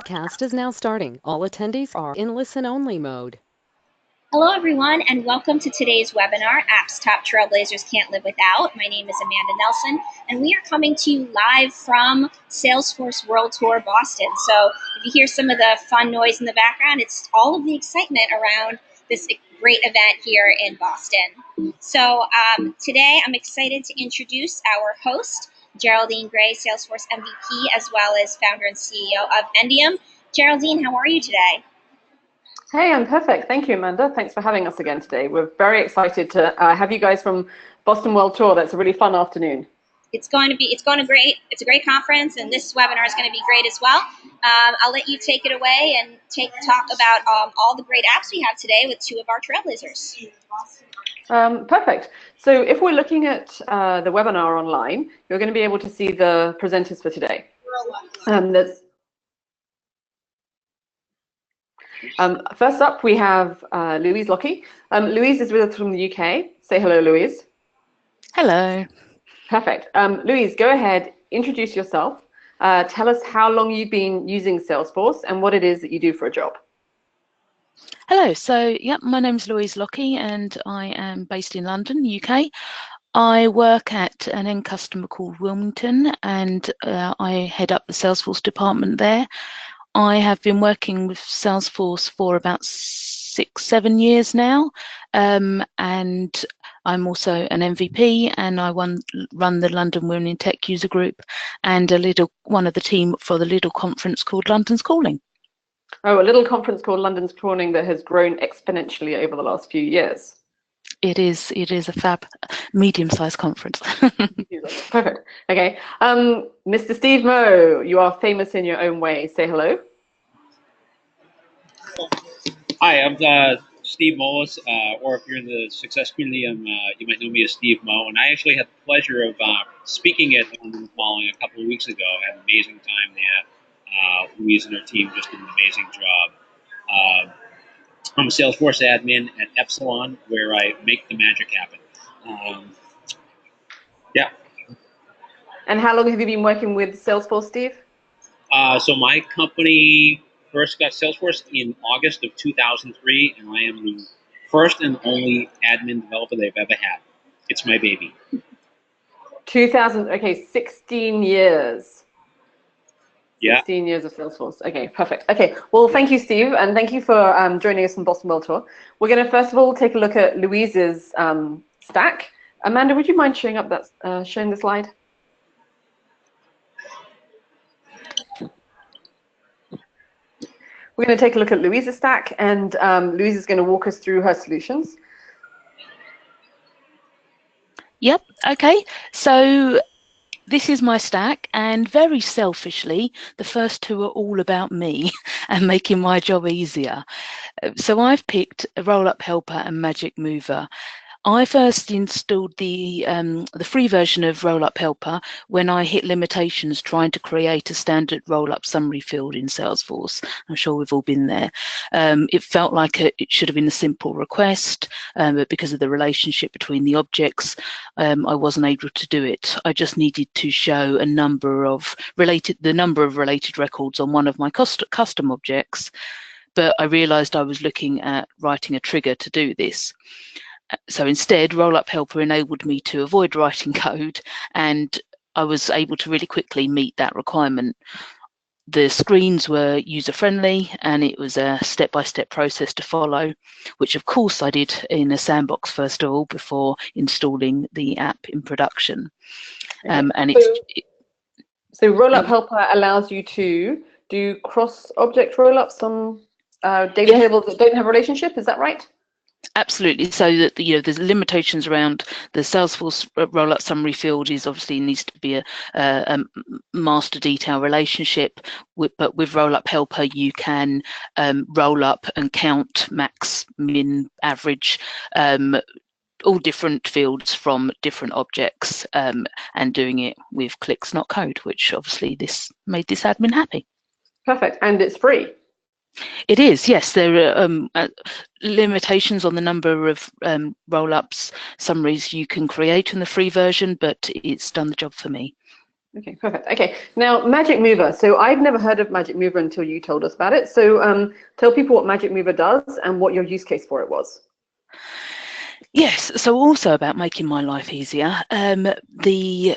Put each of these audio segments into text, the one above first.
broadcast is now starting. All attendees are in listen-only mode. Hello, everyone, and welcome to today's webinar, Apps Top Trailblazers Can't Live Without. My name is Amanda Nelson, and we are coming to you live from Salesforce World Tour Boston. So if you hear some of the fun noise in the background, it's all of the excitement around this great event here in Boston. So today I'm excited to introduce our host, Geraldine Gray, Salesforce MVP, as well as founder and CEO of Endium. Geraldine, how are you today? Hey, I'm perfect. Thank you, Amanda. Thanks for having us again today. We're very excited to have you guys from Boston World Tour. That's a really fun afternoon. It's going great. It's a great conference, and this webinar is going to be great as well. I'll let you take it away and talk about all the great apps we have today with two of our Trailblazers. Perfect. So if we're looking at the webinar online, you're going to be able to see the presenters for today. First up, we have Louise Lockie. Louise is with us from the UK. Say hello, Louise. Hello. Perfect. Louise, go ahead, introduce yourself. Tell us how long you've been using Salesforce and what it is that you do for a job. Hello. So, my name's Louise Lockie and I am based in London, UK. I work at an end customer called Wilmington and I head up the Salesforce department there. I have been working with Salesforce for about 6-7 years now, and I'm also an MVP, and I run the London Women in Tech user group and one of the team for the little conference called London's Calling. Oh, a little conference called London's Calling that has grown exponentially over the last few years. It is a fab, medium-sized conference. Perfect. Okay. Mr. SteveMo, you are famous in your own way. Say hello. Hi, I'm Steve Molis, or if you're in the success community, you might know me as SteveMo. And I actually had the pleasure of speaking at London Calling a couple of weeks ago. I had an amazing time there. Louise and her team just did an amazing job. I'm a Salesforce admin at Epsilon, where I make the magic happen. Yeah. And how long have you been working with Salesforce, Steve? So my company first got Salesforce in August of 2003, and I am the first and only admin developer they've ever had. It's my baby. 16 years. Yeah. 16 years of Salesforce. Okay, perfect. Okay, well, thank you, Steve, and thank you for joining us from Boston World Tour. We're going to first of all take a look at Louise's stack. Amanda, would you mind showing the slide? We're going to take a look at Louise's stack, and Louise is going to walk us through her solutions. Yep. Okay. So this is my stack, and very selfishly, the first two are all about me and making my job easier. So I've picked a Rollup Helper and Magic Mover. I first installed the free version of Rollup Helper when I hit limitations trying to create a standard rollup summary field in Salesforce. I'm sure we've all been there. It felt like it should have been a simple request, but because of the relationship between the objects, I wasn't able to do it. I just needed to show the number of related records on one of my custom objects, but I realized I was looking at writing a trigger to do this. So instead, Rollup Helper enabled me to avoid writing code, and I was able to really quickly meet that requirement. The screens were user-friendly, and it was a step-by-step process to follow, which of course I did in a sandbox first of all before installing the app in production. So Rollup Helper allows you to do cross-object rollups on data tables that don't have a relationship. Is that right? Absolutely. So that there's limitations around the Salesforce rollup summary field is obviously needs to be a master detail relationship. But with Rollup Helper, you can roll up and count max, min, average, all different fields from different objects, and doing it with clicks, not code, which obviously this made this admin happy. Perfect, and it's free. It is, yes. There are limitations on the number of roll-ups, summaries you can create in the free version, but it's done the job for me. Okay, perfect. Okay, now Magic Mover. So I've never heard of Magic Mover until you told us about it. So tell people what Magic Mover does and what your use case for it was. Yes, so also about making my life easier. The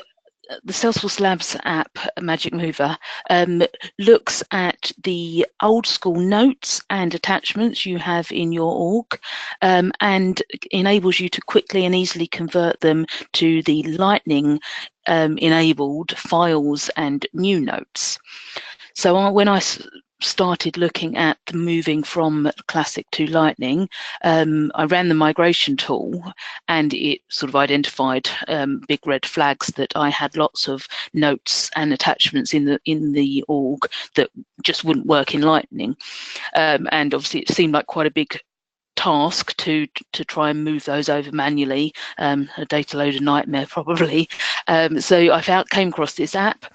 Salesforce Labs app, Magic Mover, looks at the old school notes and attachments you have in your org, and enables you to quickly and easily convert them to the Lightning enabled files and new notes. So when I started looking at moving from Classic to Lightning, I ran the migration tool, and it sort of identified big red flags that I had lots of notes and attachments in the org that just wouldn't work in Lightning, and obviously it seemed like quite a big task to try and move those over manually, a data loader nightmare probably. So I came across this app,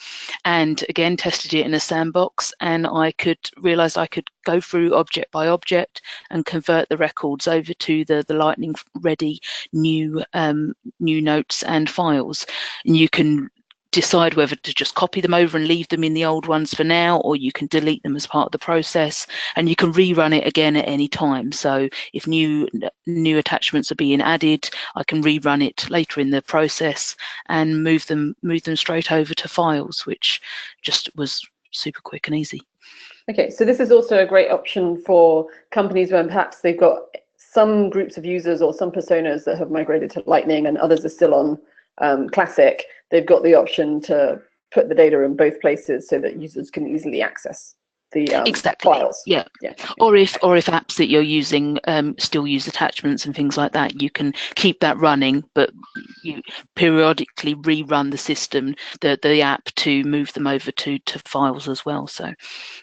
and again tested it in a sandbox, and I realized I could go through object by object and convert the records over to the Lightning ready new notes and files. And you can decide whether to just copy them over and leave them in the old ones for now, or you can delete them as part of the process, and you can rerun it again at any time. So if new attachments are being added, I can rerun it later in the process and move them straight over to files, which just was super quick and easy. Okay, so this is also a great option for companies when perhaps they've got some groups of users or some personas that have migrated to Lightning and others are still on Classic. They've got the option to put the data in both places so that users can easily access the files. Yeah. Or if apps that you're using still use attachments and things like that, you can keep that running, but you periodically rerun the system, the app, to move them over to files as well. So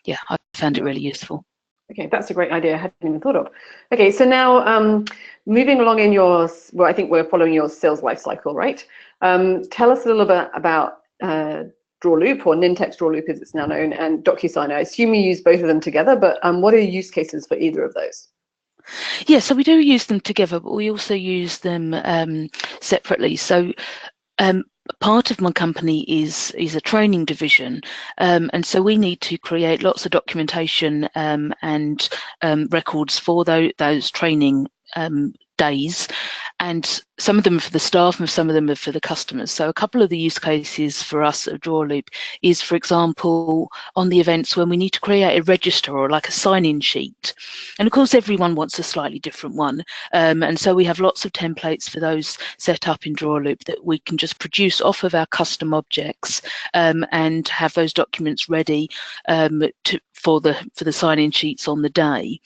yeah, I found it really useful. Okay, that's a great idea I hadn't even thought of. Okay, so now moving along in well, I think we're following your sales lifecycle, right? Tell us a little bit about Drawloop, or Nintex Drawloop as it's now known, and DocuSign. I assume you use both of them together, but what are your use cases for either of those? Yeah, so we do use them together, but we also use them separately. So part of my company is a training division, and so we need to create lots of documentation and records for those training days, and some of them are for the staff and some of them are for the customers. So a couple of the use cases for us at Drawloop is, for example, on the events when we need to create a register or like a sign-in sheet, and of course everyone wants a slightly different one, and so we have lots of templates for those set up in Drawloop that we can just produce off of our custom objects, and have those documents ready for the sign-in sheets on the day.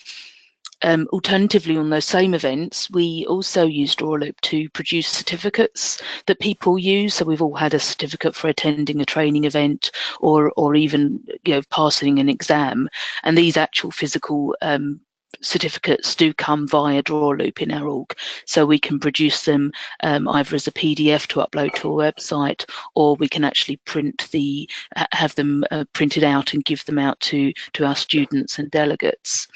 Alternatively, on those same events, we also use Drawloop to produce certificates that people use. So we've all had a certificate for attending a training event, or even passing an exam, and these actual physical certificates do come via Drawloop in our org, so we can produce them either as a PDF to upload to a website, or we can actually have them printed out and give them out to our students and delegates.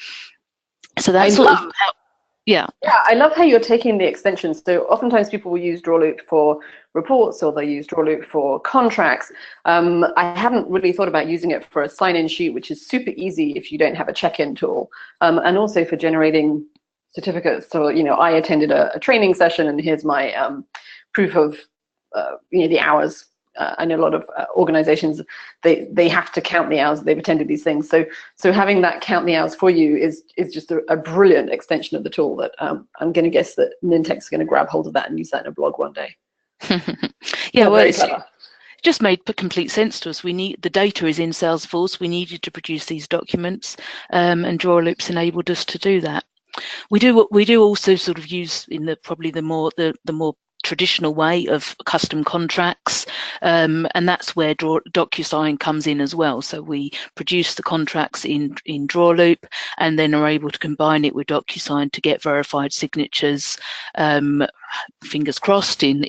So that's sort of how, yeah, I love how you're taking the extensions. So oftentimes people will use Drawloop for reports, or they use Drawloop for contracts. I haven't really thought about using it for a sign-in sheet, which is super easy if you don't have a check-in tool, and also for generating certificates. So I attended a training session, and here's my proof of the hours. I know a lot of organizations, they have to count the hours they've attended these things. So having that count the hours for you is just a brilliant extension of the tool that I'm going to guess that Nintex is going to grab hold of that and use that in a blog one day. Yeah, well, it just made complete sense to us. The data is in Salesforce. We needed to produce these documents, and Drawloop's enabled us to do that. We do also sort of use probably the more traditional way of custom contracts, and that's where DocuSign comes in as well. So we produce the contracts in Drawloop, and then are able to combine it with DocuSign to get verified signatures, fingers crossed, in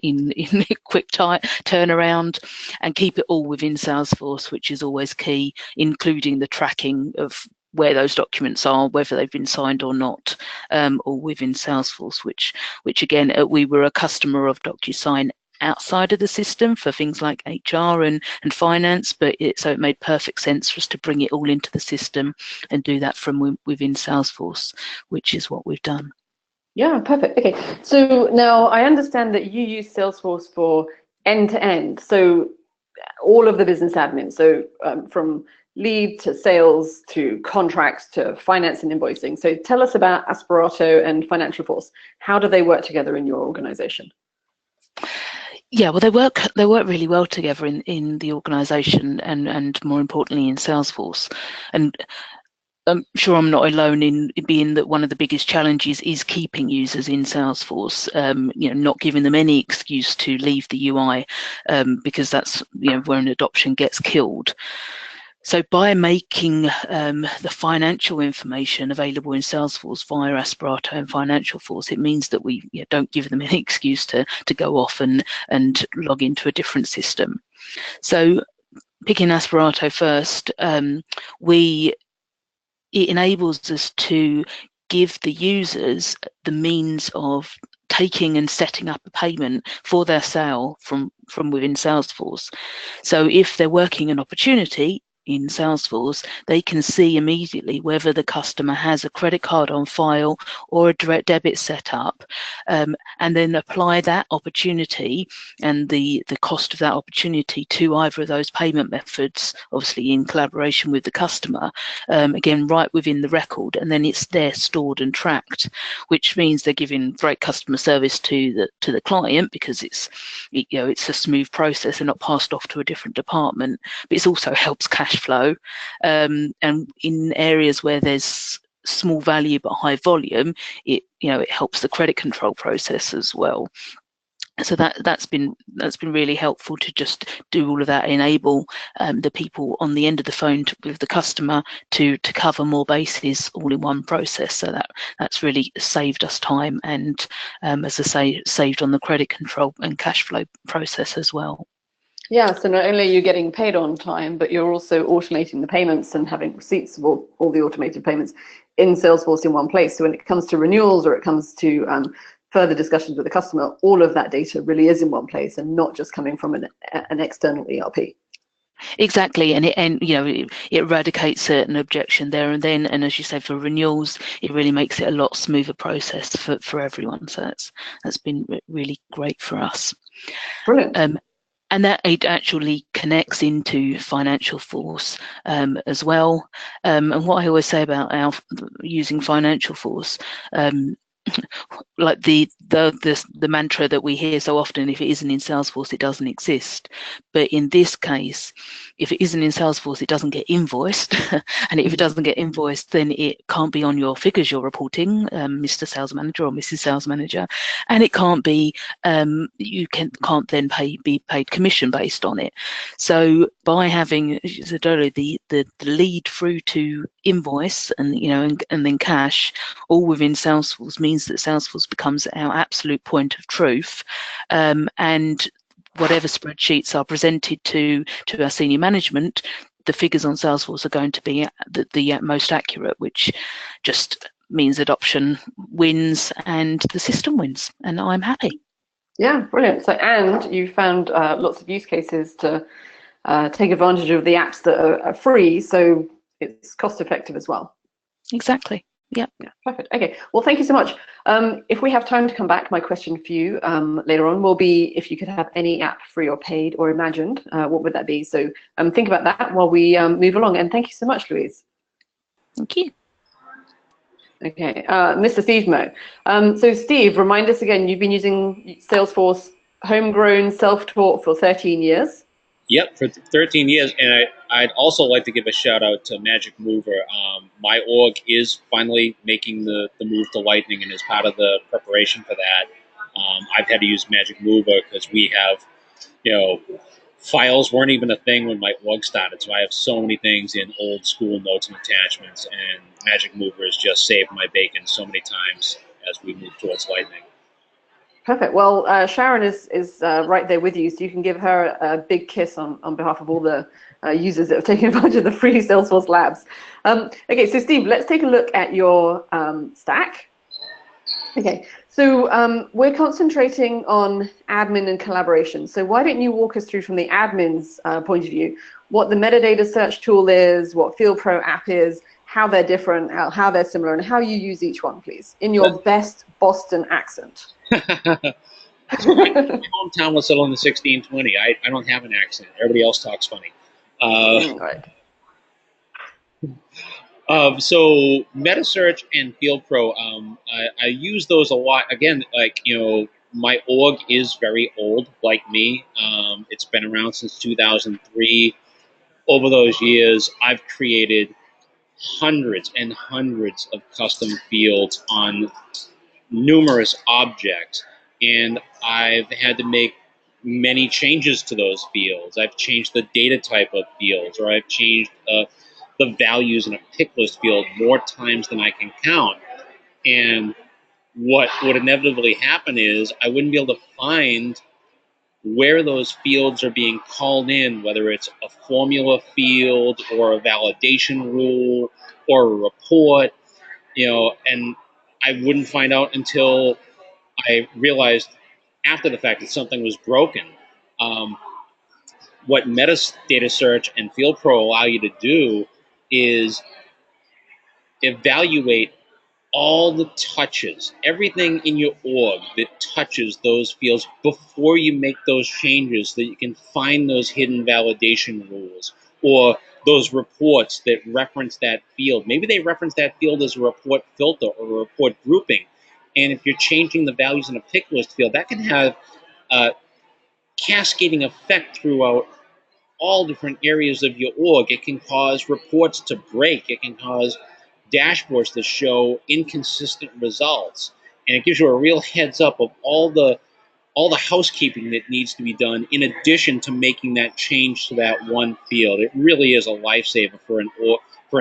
quick turnaround, and keep it all within Salesforce, which is always key, including the tracking of where those documents are, whether they've been signed or not, all within Salesforce, which again, we were a customer of DocuSign outside of the system for things like HR and finance, but so it made perfect sense for us to bring it all into the system and do that from within Salesforce, which is what we've done. Yeah, perfect. Okay, so now I understand that you use Salesforce for end-to-end, so all of the business admin, so from lead to sales to contracts to finance and invoicing. So tell us about Asperato and Financial Force. How do they work together in your organization? Yeah, well, they work really well together in the organisation and more importantly in Salesforce. And I'm sure I'm not alone in being that one of the biggest challenges is keeping users in Salesforce. Not giving them any excuse to leave the UI, because that's where an adoption gets killed. So by making the financial information available in Salesforce via Asperato and Financial Force, it means that we don't give them any excuse to go off and log into a different system. So picking Asperato first, it enables us to give the users the means of taking and setting up a payment for their sale from within Salesforce. So if they're working an opportunity in Salesforce, they can see immediately whether the customer has a credit card on file or a direct debit set up, and then apply that opportunity and the cost of that opportunity to either of those payment methods, obviously in collaboration with the customer, again right within the record, and then it's there stored and tracked, which means they're giving great customer service to the client because it's a smooth process and not passed off to a different department, but it also helps cash flow, and in areas where there's small value but high volume, it helps the credit control process as well. So that's been really helpful to just do all of that, enable the people on the end of the phone with the customer to cover more bases all in one process. So that's really saved us time and, as I say, saved on the credit control and cash flow process as well. Yeah, so not only are you getting paid on time, but you're also automating the payments and having receipts of all the automated payments in Salesforce in one place. So when it comes to renewals or it comes to further discussions with the customer, all of that data really is in one place and not just coming from an external ERP. Exactly, and it eradicates an objection there and then, and as you say, for renewals, it really makes it a lot smoother process for everyone. So that's been really great for us. Brilliant. And that it actually connects into Financial Force as well. And what I always say about using Financial Force, like the mantra that we hear so often, if it isn't in Salesforce, it doesn't exist. But in this case, if it isn't in Salesforce, it doesn't get invoiced. And if it doesn't get invoiced, then it can't be on your figures you're reporting, Mr. Sales Manager or Mrs. Sales Manager. And it can't be, you can't then be paid commission based on it. So by having, as you said earlier, the lead through to invoice and then cash, all within Salesforce, means that Salesforce becomes our absolute point of truth, and whatever spreadsheets are presented to our senior management, the figures on Salesforce are going to be the most accurate, which just means adoption wins and the system wins, and I'm happy. Yeah, brilliant. So, and you found lots of use cases to take advantage of the apps that are free, so it's cost effective as well. Exactly. Yeah. Perfect. Okay. Well, thank you so much. If we have time to come back, my question for you later on will be if you could have any app free or paid or imagined, what would that be? So think about that while we move along. And thank you so much, Louise. Thank you. Okay. Mr. SteveMo. So Steve, remind us again, you've been using Salesforce homegrown self-taught for 13 years. Yep, for 13 years, and I'd also like to give a shout out to Magic Mover. My org is finally making the move to Lightning, and as part of the preparation for that, I've had to use Magic Mover because we have, files weren't even a thing when my org started, so I have so many things in old school notes and attachments, and Magic Mover has just saved my bacon so many times as we move towards Lightning. Perfect. Well, Sharon is right there with you, so you can give her a big kiss on behalf of all the users that have taken advantage of the free Salesforce Labs. Okay, so Steve, let's take a look at your stack. Okay, so we're concentrating on admin and collaboration. So why don't you walk us through from the admin's point of view, what the metadata search tool is, what Field Pro app is, how they're different, how they're similar, and how you use each one, please, in your best Boston accent. So my hometown was settled in the 1620. I don't have an accent. Everybody else talks funny. Right. So MetaSearch and Field Pro, I use those a lot. Again, like, my org is very old, like me. It's been around since 2003. Over those years, I've created hundreds and hundreds of custom fields on numerous objects, and I've had to make many changes to those fields. I've changed the data type of fields, or I've changed the values in a pick list field more times than I can count. And what would inevitably happen is I wouldn't be able to find where those fields are being called in, whether it's a formula field or a validation rule or a report, and I wouldn't find out until I realized after the fact that something was broken. What metadata search and Field Pro allow you to do is evaluate all the touches, everything in your org that touches those fields before you make those changes, so that you can find those hidden validation rules or those reports that reference that field. Maybe they reference that field as a report filter or a report grouping. And if you're changing the values in a pick list field, that can have a cascading effect throughout all different areas of your org. It can cause reports to break. It can cause dashboards to show inconsistent results. And it gives you a real heads up of all the housekeeping that needs to be done in addition to making that change to that one field. It really is a lifesaver for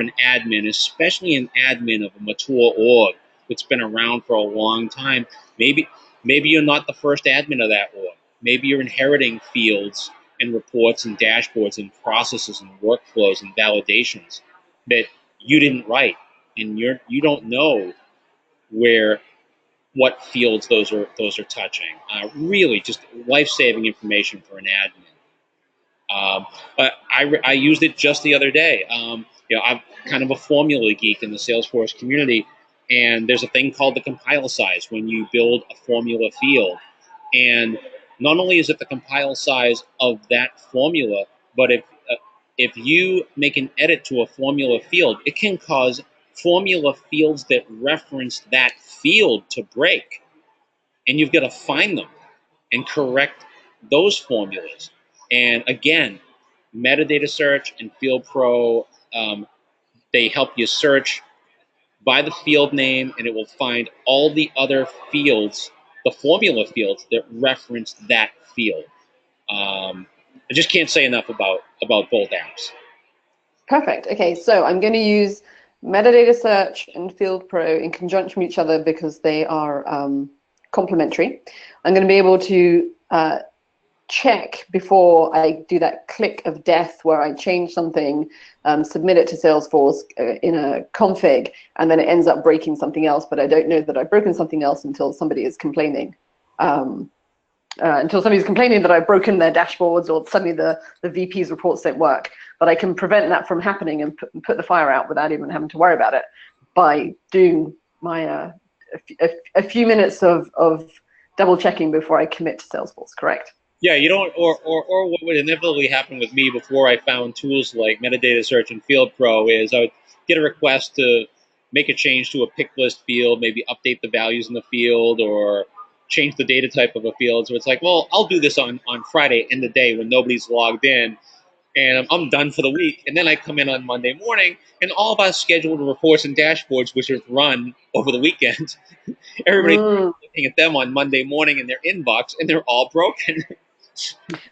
an admin, especially an admin of a mature org that's been around for a long time. Maybe you're not the first admin of that org. Maybe you're inheriting fields and reports and dashboards and processes and workflows and validations that you didn't write, and you don't know what fields those are touching. Really, just life-saving information for an admin. But I used it just the other day. I'm kind of a formula geek in the Salesforce community, and there's a thing called the compile size when you build a formula field. And not only is it the compile size of that formula, but if you make an edit to a formula field, it can cause formula fields that reference that field to break. And you've got to find them and correct those formulas. And again, metadata search and Field Pro, they help you search by the field name, and it will find all the other fields, the formula fields that reference that field. I just can't say enough about both apps. Perfect. Okay, so I'm going to use metadata search and Field Pro in conjunction with each other because they are complementary. I'm going to be able to check before I do that click of death where I change something, submit it to Salesforce in a config, and then it ends up breaking something else, but I don't know that I've broken something else until somebody is complaining. Until somebody's complaining that I've broken their dashboards or suddenly the VP's reports don't work. But I can prevent that from happening and put the fire out without even having to worry about it by doing my a few minutes of double checking before I commit to Salesforce, correct? Yeah, you don't, or what would inevitably happen with me before I found tools like metadata search and Field Pro is I would get a request to make a change to a pick list field, maybe update the values in the field or change the data type of a field. So it's like, well, I'll do this on Friday in the day when nobody's logged in, and I'm done for the week. And then I come in on Monday morning, and all of our scheduled reports and dashboards, which are run over the weekend, everybody's looking at them on Monday morning in their inbox, and they're all broken.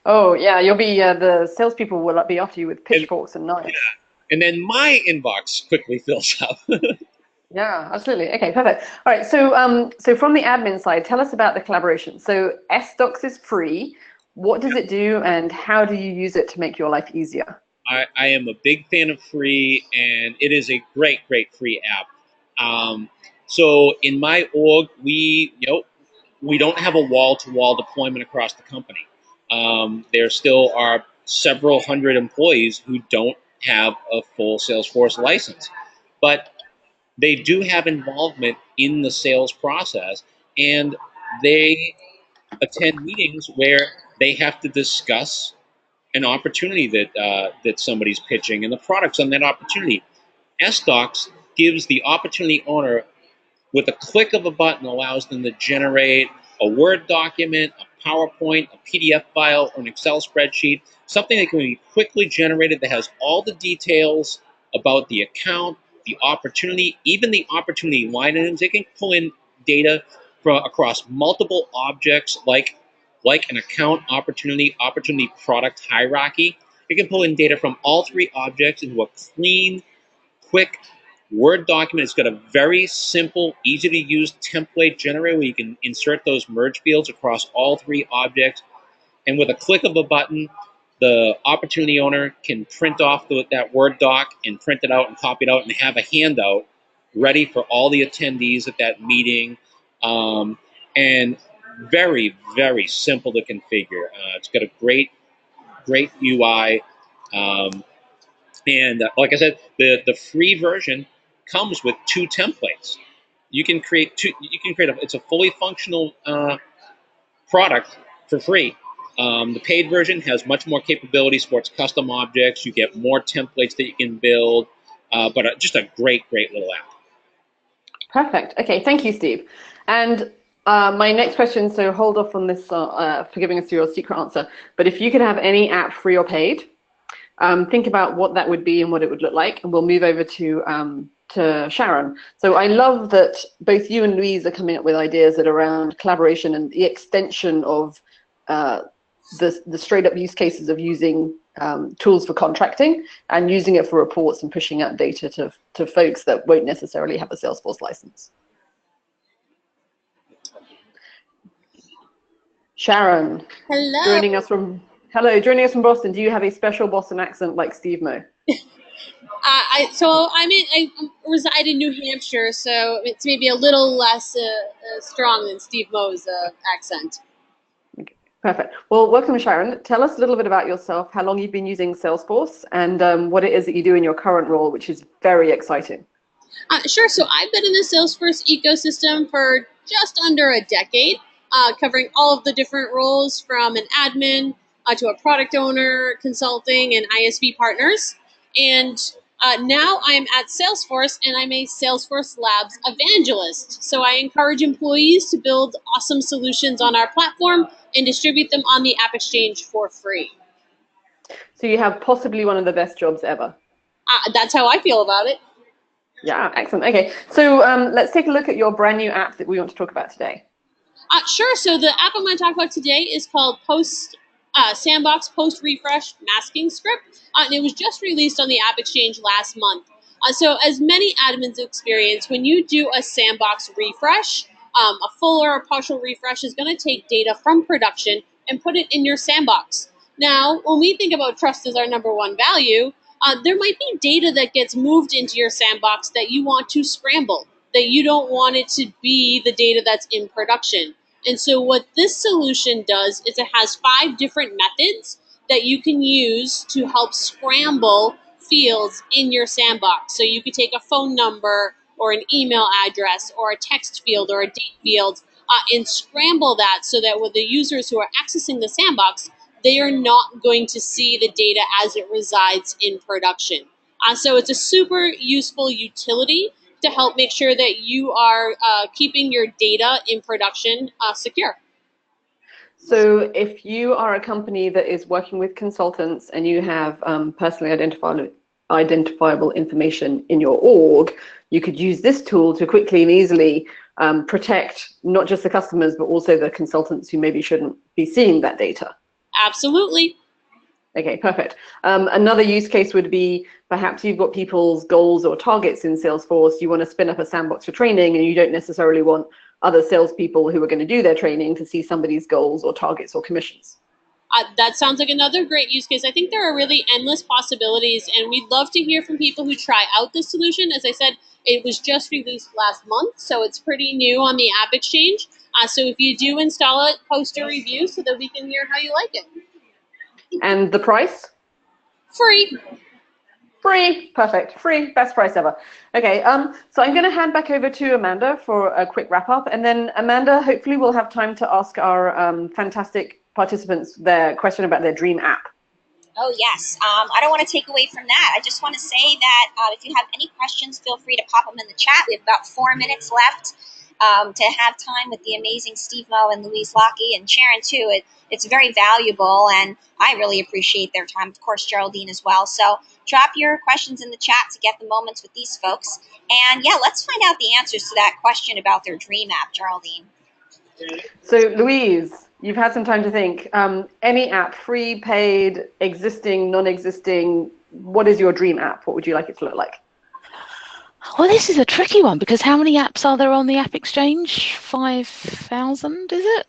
Oh yeah, you'll be the salespeople will be after you with pitchforks and knives. Yeah. And then my inbox quickly fills up. Yeah, absolutely. Okay, perfect. All right, so so from the admin side, tell us about the collaboration. So SDocs is free. What does it do, and how do you use it to make your life easier? I am a big fan of free, and it is a great free app. So in my org, we don't have a wall-to-wall deployment across the company. There still are several hundred employees who don't have a full Salesforce license, but they do have involvement in the sales process, and they attend meetings where they have to discuss an opportunity that somebody's pitching and the products on that opportunity. SDocs gives the opportunity owner, with a click of a button, allows them to generate a Word document, a PowerPoint, a PDF file, or an Excel spreadsheet, something that can be quickly generated that has all the details about the account, the opportunity, even the opportunity line items. They can pull in data from across multiple objects like an account opportunity product hierarchy. It can pull in data from all three objects into a clean, quick Word document. It's got a very simple, easy to use template generator where you can insert those merge fields across all three objects. And with a click of a button, the opportunity owner can print off that Word doc and print it out and copy it out and have a handout ready for all the attendees at that meeting. And very, very simple to configure. It's got a great UI. And like I said, the free version comes with 2 templates. You can create two. You can create it's a fully functional product for free. The paid version has much more capability, supports custom objects. You get more templates that you can build, but just a great little app. Perfect. Okay, thank you, Steve. And my next question, so hold off on this for giving us your secret answer, but if you could have any app free or paid, think about what that would be and what it would look like, and we'll move over to Sharon. So I love that both you and Louise are coming up with ideas that are around collaboration and the extension of the straight up use cases of using tools for contracting and using it for reports and pushing out data to folks that won't necessarily have a Salesforce license. Sharon, Hello. joining us from Boston. Do you have a special Boston accent like SteveMo? I reside in New Hampshire, so it's maybe a little less strong than Steve Mo's accent. Okay, perfect. Well, welcome, Sharon. Tell us a little bit about yourself, how long you've been using Salesforce, and what it is that you do in your current role, which is very exciting. Sure. So I've been in the Salesforce ecosystem for just under a decade, covering all of the different roles from an admin to a product owner, consulting, and ISV partners. And now I'm at Salesforce, and I'm a Salesforce Labs evangelist. So I encourage employees to build awesome solutions on our platform and distribute them on the AppExchange for free. So you have possibly one of the best jobs ever. That's how I feel about it. Yeah, excellent. Okay, so let's take a look at your brand new app that we want to talk about today. Sure. So the app I'm going to talk about today is called Sandbox Post Refresh Masking Script, and it was just released on the AppExchange last month. So as many admins experience, when you do a Sandbox refresh, a full or a partial refresh is going to take data from production and put it in your Sandbox. Now, when we think about trust as our number one value, there might be data that gets moved into your Sandbox that you want to scramble, that you don't want it to be the data that's in production. And so what this solution does is it has 5 different methods that you can use to help scramble fields in your Sandbox. So you could take a phone number or an email address or a text field or a date field and scramble that so that with the users who are accessing the Sandbox, they are not going to see the data as it resides in production. So it's a super useful utility to help make sure that you are keeping your data in production secure. So if you are a company that is working with consultants and you have personally identifiable information in your org, you could use this tool to quickly and easily protect not just the customers, but also the consultants who maybe shouldn't be seeing that data. Absolutely. Okay, perfect. Another use case would be perhaps you've got people's goals or targets in Salesforce. You want to spin up a sandbox for training, and you don't necessarily want other salespeople who are going to do their training to see somebody's goals or targets or commissions. That sounds like another great use case. I think there are really endless possibilities, and we'd love to hear from people who try out this solution. As I said, It was just released last month, so it's pretty new on the AppExchange. So if you do install it, post a review so that we can hear how you like it. And the price? Free. Free, perfect, free, best price ever. Okay, so I'm going to hand back over to Amanda for a quick wrap up, and then Amanda, hopefully we'll have time to ask our fantastic participants their question about their dream app. Oh, yes. I don't want to take away from that. I just want to say that if you have any questions, feel free to pop them in the chat. We have about 4 minutes left to have time with the amazing SteveMo and Louise Lockie and Sharon, too. It's very valuable, and I really appreciate their time. Of course, Geraldine as well. So drop your questions in the chat to get the moments with these folks. And, yeah, let's find out the answers to that question about their dream app, Geraldine. So, Louise, you've had some time to think. Any app, free, paid, existing, non-existing, what is your dream app? What would you like it to look like? Well, this is a tricky one because how many apps are there on the AppExchange? 5,000, is it?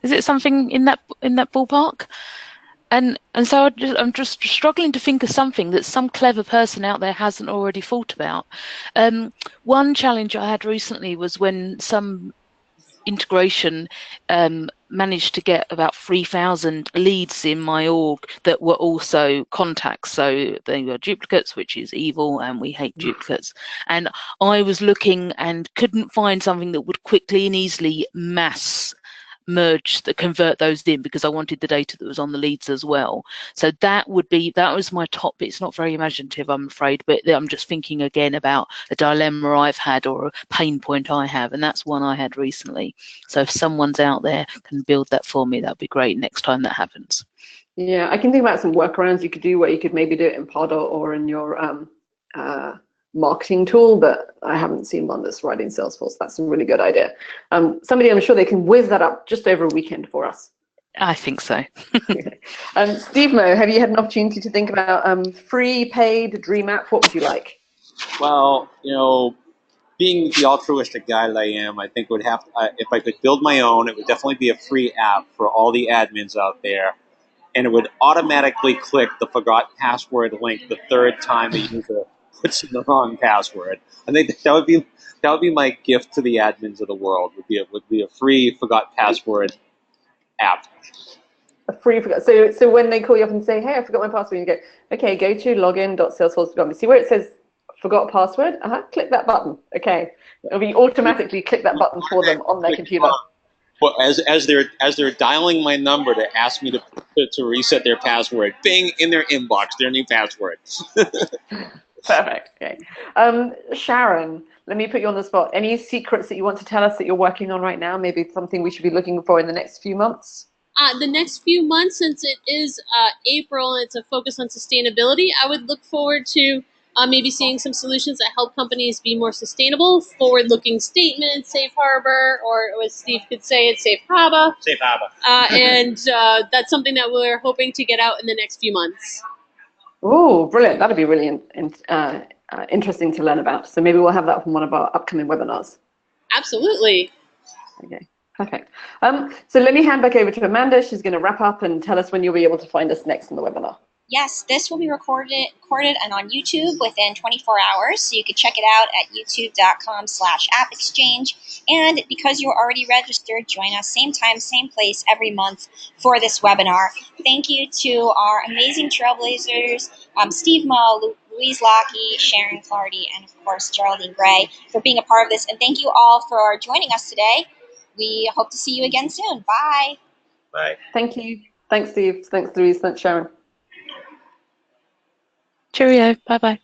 Is it something in that ballpark? And so I'm just struggling to think of something that some clever person out there hasn't already thought about. One challenge I had recently was when some integration managed to get about 3,000 leads in my org that were also contacts. So they were duplicates, which is evil, and we hate duplicates. And I was looking and couldn't find something that would quickly and easily mass merge that convert those in, because I wanted the data that was on the leads as well. So that was my top. It's not very imaginative, I'm afraid, but I'm just thinking again about a dilemma I've had or a pain point I have, and that's one I had recently. So if someone's out there can build that for me, that'd be great next time that happens. Yeah, I can think about some workarounds you could do where you could maybe do it in Pardot or in your marketing tool, but I haven't seen one that's right in Salesforce. That's a really good idea. Somebody, I'm sure they can whiz that up just over a weekend for us. I think so. SteveMo, have you had an opportunity to think about free, paid, dream app? What would you like? Well, being the altruistic guy that I am, I think it would have to, if I could build my own, it would definitely be a free app for all the admins out there. And it would automatically click the forgot password link the third time the user puts in the wrong password. I think that would be my gift to the admins of the world. Would be a free forgot password app. A free forgot. So when they call you up and say, "Hey, I forgot my password," you go, "Okay, go to login.salesforce.com. See where it says forgot password? Click that button. Okay, it'll be automatically click that button for them on their computer." Well, as they're dialing my number to ask me to reset their password, bing, in their inbox, their new password. Perfect. Okay. Sharon, let me put you on the spot. Any secrets that you want to tell us that you're working on right now? Maybe something we should be looking for in the next few months? The next few months, since it is April and it's a focus on sustainability, I would look forward to maybe seeing some solutions that help companies be more sustainable, forward-looking statements, safe harbor, or as Steve could say, it's safe harbor. Safe harbor. And that's something that we're hoping to get out in the next few months. Oh, brilliant. That'd be really interesting to learn about. So maybe we'll have that from one of our upcoming webinars. Absolutely. Okay, perfect. So let me hand back over to Amanda. She's going to wrap up and tell us when you'll be able to find us next in the webinar. Yes, this will be recorded and on YouTube within 24 hours, so you can check it out at youtube.com/AppExchange. And because you're already registered, join us same time, same place every month for this webinar. Thank you to our amazing Trailblazers, SteveMo, Louise Lockie, Sharon Clardy, and of course Geraldine Gray for being a part of this. And thank you all for joining us today. We hope to see you again soon. Bye. Bye. Thank you. Thanks, Steve. Thanks, Louise. Thanks, Sharon. Cheerio. Bye-bye.